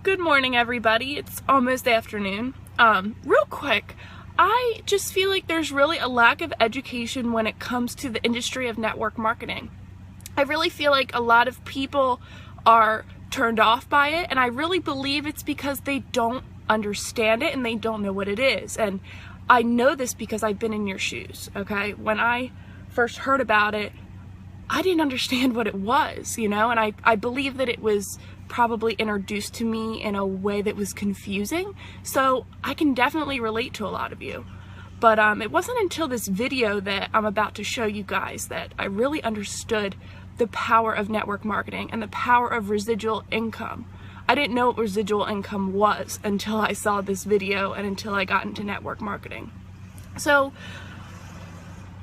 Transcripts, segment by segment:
Good morning, everybody. It's almost afternoon. Real quick, I just feel like there's really a lack of education when it comes to the industry of network marketing. I really feel like a lot of people are turned off by it, and I really believe it's because they don't understand it and they don't know what it is. And I know this because I've been in your shoes, okay? When I first heard about it, I didn't understand what it was, and I believe that it was probably introduced to me in a way that was confusing, so I can definitely relate to a lot of you. But it wasn't until this video that I'm about to show you guys that I really understood the power of network marketing and the power of residual income. I didn't know what residual income was until I saw this video and until I got into network marketing. So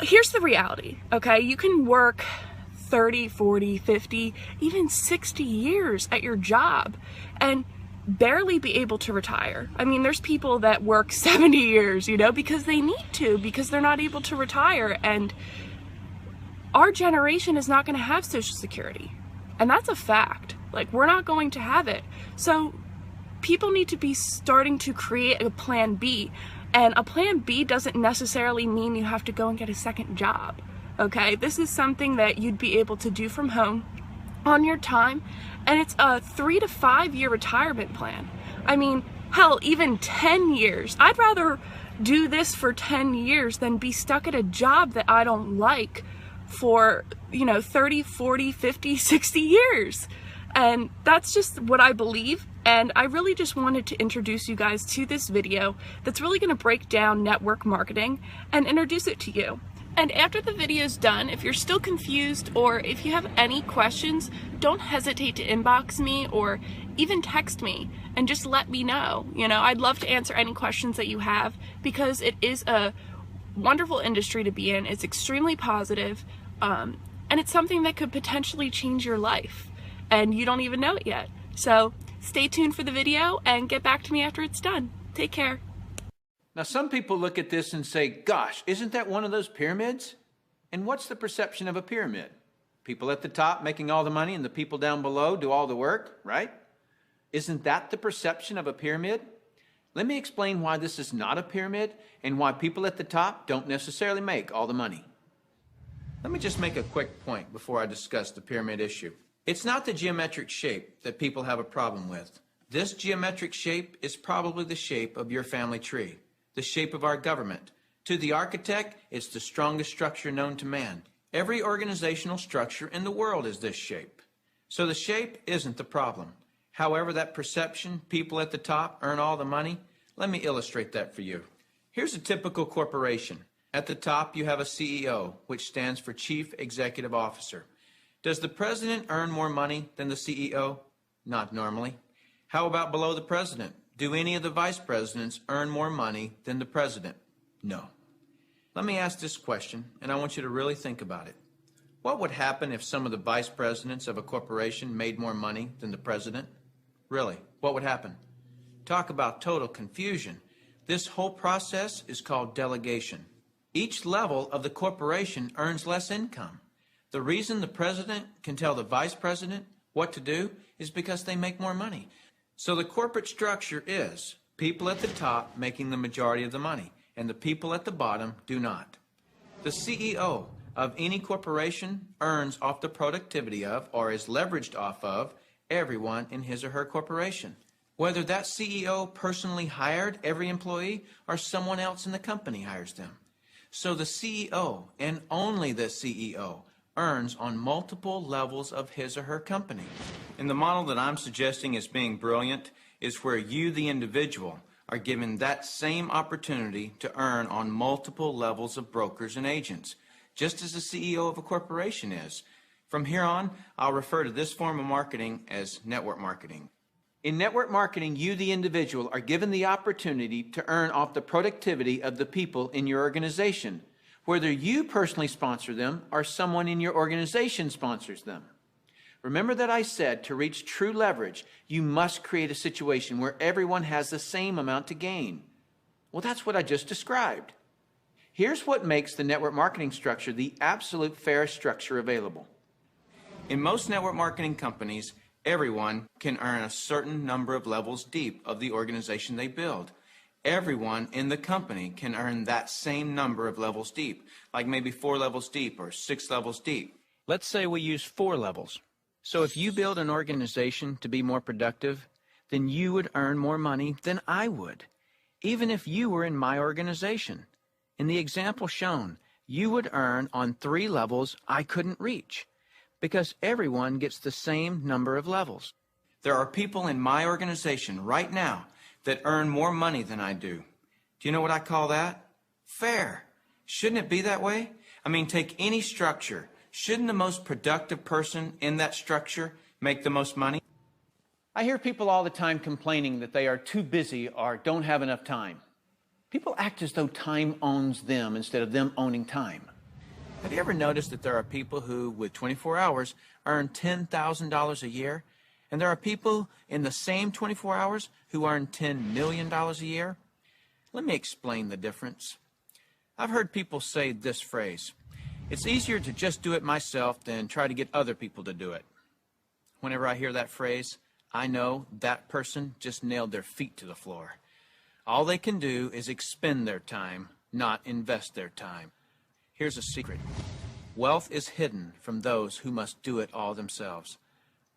here's the reality, okay? You can work 30, 40, 50, even 60 years at your job and barely be able to retire. I mean, there's people that work 70 years, because they need to, because they're not able to retire. And our generation is not going to have Social Security. And that's a fact. Like, we're not going to have it. So people need to be starting to create a plan B. And a plan B doesn't necessarily mean you have to go and get a second job. Okay, this is something that you'd be able to do from home on your time, and it's a 3 to 5 year retirement plan. I mean, hell, even 10 years. I'd rather do this for 10 years than be stuck at a job that I don't like for, 30, 40, 50, 60 years. And that's just what I believe. And I really just wanted to introduce you guys to this video that's really going to break down network marketing and introduce it to you. And after the video's done, if you're still confused or if you have any questions, don't hesitate to inbox me or even text me and just let me know. I'd love to answer any questions that you have because it is a wonderful industry to be in. It's extremely positive, and it's something that could potentially change your life, and you don't even know it yet. So stay tuned for the video and get back to me after it's done. Take care. Now, some people look at this and say, gosh, isn't that one of those pyramids? And what's the perception of a pyramid? People at the top making all the money and the people down below do all the work, right? Isn't that the perception of a pyramid? Let me explain why this is not a pyramid and why people at the top don't necessarily make all the money. Let me just make a quick point before I discuss the pyramid issue. It's not the geometric shape that people have a problem with. This geometric shape is probably the shape of your family tree. The shape of our government. To the architect, it's the strongest structure known to man. Every organizational structure in the world is this shape. So the shape isn't the problem. However, that perception, people at the top earn all the money, let me illustrate that for you. Here's a typical corporation. At the top, you have a CEO, which stands for Chief Executive Officer. Does the president earn more money than the CEO? Not normally. How about below the president? Do any of the vice presidents earn more money than the president? No. Let me ask this question, and I want you to really think about it. What would happen if some of the vice presidents of a corporation made more money than the president? Really, what would happen? Talk about total confusion. This whole process is called delegation. Each level of the corporation earns less income. The reason the president can tell the vice president what to do is because they make more money. So the corporate structure is people at the top making the majority of the money, and the people at the bottom do not. The CEO of any corporation earns off the productivity of, or is leveraged off of, everyone in his or her corporation. Whether that CEO personally hired every employee or someone else in the company hires them. So the CEO, and only the CEO, earns on multiple levels of his or her company. And the model that I'm suggesting as being brilliant is where you, the individual, are given that same opportunity to earn on multiple levels of brokers and agents, just as the CEO of a corporation is. From here on, I'll refer to this form of marketing as network marketing. In network marketing, you, the individual, are given the opportunity to earn off the productivity of the people in your organization, whether you personally sponsor them or someone in your organization sponsors them. Remember that I said to reach true leverage, you must create a situation where everyone has the same amount to gain. Well, that's what I just described. Here's what makes the network marketing structure the absolute fairest structure available. In most network marketing companies, Everyone can earn a certain number of levels deep of the organization they build. Everyone in the company can earn that same number of levels deep, like maybe 4 levels deep or 6 levels deep. Let's say we use 4 levels. So if you build an organization to be more productive, then you would earn more money than I would, even if you were in my organization. In the example shown, you would earn on 3 levels I couldn't reach, because everyone gets the same number of levels. There are people in my organization right now that earn more money than I do. Do you know what I call that? Fair. Shouldn't it be that way? I mean, take any structure. Shouldn't the most productive person in that structure make the most money? I hear people all the time complaining that they are too busy or don't have enough time. People act as though time owns them instead of them owning time. Have you ever noticed that there are people who, with 24 hours, earn $10,000 a year? And there are people in the same 24 hours who earn $10 million a year? Let me explain the difference. I've heard people say this phrase: it's easier to just do it myself than try to get other people to do it. Whenever I hear that phrase, I know that person just nailed their feet to the floor. All they can do is expend their time, not invest their time. Here's a secret. Wealth is hidden from those who must do it all themselves.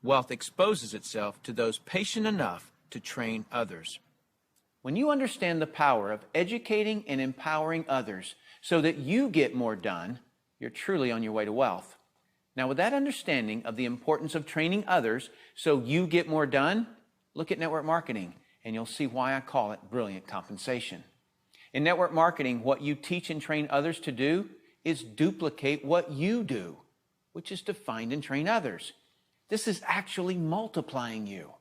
Wealth exposes itself to those patient enough to train others. When you understand the power of educating and empowering others so that you get more done, you're truly on your way to wealth. Now, with that understanding of the importance of training others so you get more done, look at network marketing, and you'll see why I call it brilliant compensation. In network marketing, what you teach and train others to do is duplicate what you do, which is to find and train others. This is actually multiplying you.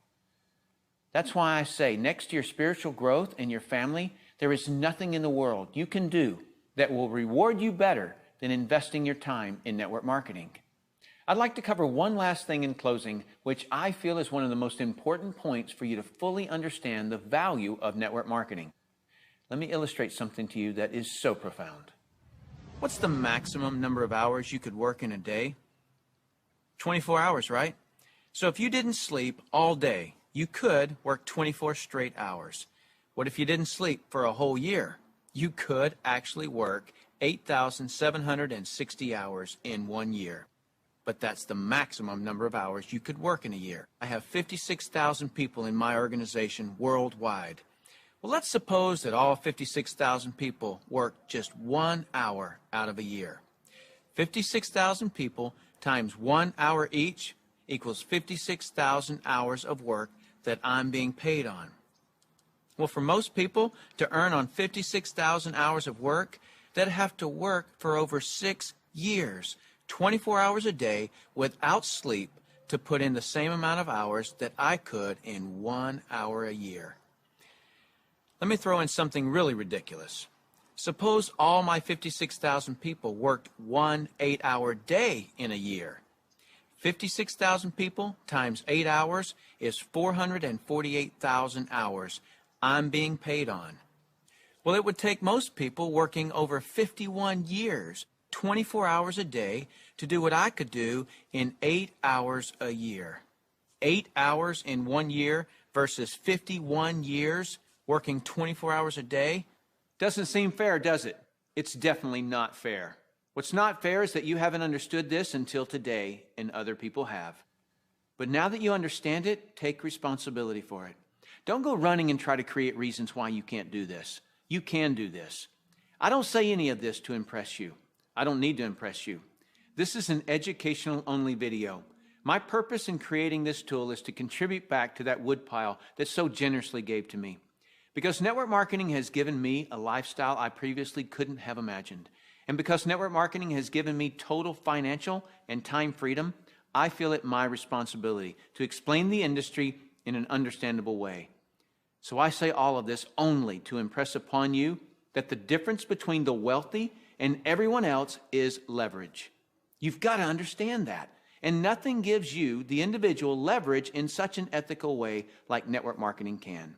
That's why I say, next to your spiritual growth and your family, there is nothing in the world you can do that will reward you better than investing your time in network marketing. I'd like to cover one last thing in closing, which I feel is one of the most important points for you to fully understand the value of network marketing. Let me illustrate something to you that is so profound. What's the maximum number of hours you could work in a day? 24 hours, right? So if you didn't sleep all day, you could work 24 straight hours. What if you didn't sleep for a whole year? You could actually work 8,760 hours in 1 year. But that's the maximum number of hours you could work in a year. I have 56,000 people in my organization worldwide. Well, let's suppose that all 56,000 people work just 1 hour out of a year. 56,000 people times 1 hour each equals 56,000 hours of work that I'm being paid on. Well, for most people to earn on 56,000 hours of work, they'd have to work for over 6 years, 24 hours a day without sleep to put in the same amount of hours that I could in 1 hour a year. Let me throw in something really ridiculous. Suppose all my 56,000 people worked 1 8-hour day in a year. 56,000 people times 8 hours is 448,000 hours I'm being paid on. Well, it would take most people working over 51 years, 24 hours a day, to do what I could do in 8 hours a year. 8 hours in 1 year versus 51 years working 24 hours a day? Doesn't seem fair, does it? It's definitely not fair. What's not fair is that you haven't understood this until today, and other people have. But now that you understand it, take responsibility for it. Don't go running and try to create reasons why you can't do this. You can do this. I don't say any of this to impress you. I don't need to impress you. This is an educational-only video. My purpose in creating this tool is to contribute back to that woodpile that so generously gave to me. Because network marketing has given me a lifestyle I previously couldn't have imagined. And because network marketing has given me total financial and time freedom, I feel it my responsibility to explain the industry in an understandable way. So I say all of this only to impress upon you that the difference between the wealthy and everyone else is leverage. You've got to understand that. And nothing gives you, the individual, leverage in such an ethical way like network marketing can.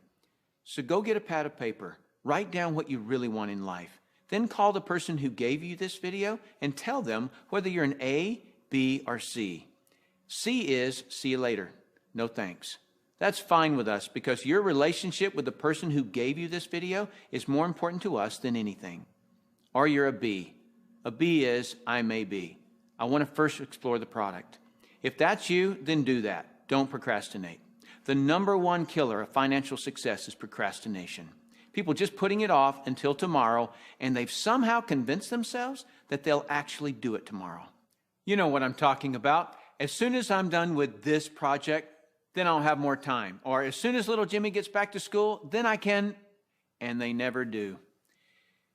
So go get a pad of paper, write down what you really want in life. Then call the person who gave you this video and tell them whether you're an A, B, or C. C is see you later. No thanks. That's fine with us because your relationship with the person who gave you this video is more important to us than anything. Or you're a B. A B is, I may be. I want to first explore the product. If that's you, then do that. Don't procrastinate. The number one killer of financial success is procrastination. People just putting it off until tomorrow, and they've somehow convinced themselves that they'll actually do it tomorrow. You know what I'm talking about. As soon as I'm done with this project, then I'll have more time. Or as soon as little Jimmy gets back to school, then I can, and they never do.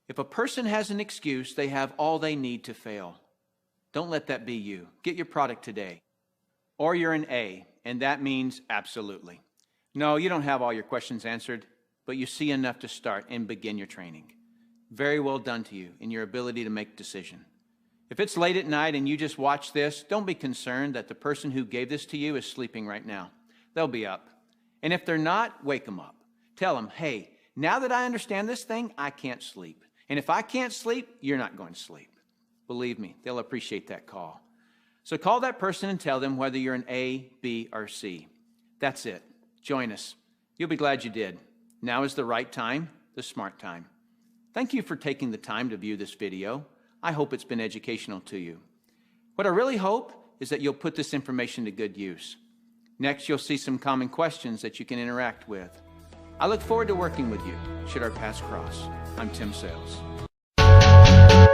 If a person has an excuse, they have all they need to fail. Don't let that be you. Get your product today. Or you're an A, and that means absolutely. No, you don't have all your questions answered, but you see enough to start and begin your training. Very well done to you in your ability to make a decision. If it's late at night and you just watch this, don't be concerned that the person who gave this to you is sleeping right now. They'll be up. And if they're not, wake them up. Tell them, hey, now that I understand this thing, I can't sleep. And if I can't sleep, you're not going to sleep. Believe me, they'll appreciate that call. So call that person and tell them whether you're an A, B, or C. That's it. Join us. You'll be glad you did. Now is the right time, the smart time. Thank you for taking the time to view this video. I hope it's been educational to you. What I really hope is that you'll put this information to good use. Next, you'll see some common questions that you can interact with. I look forward to working with you, should our paths cross. I'm Tim Sales.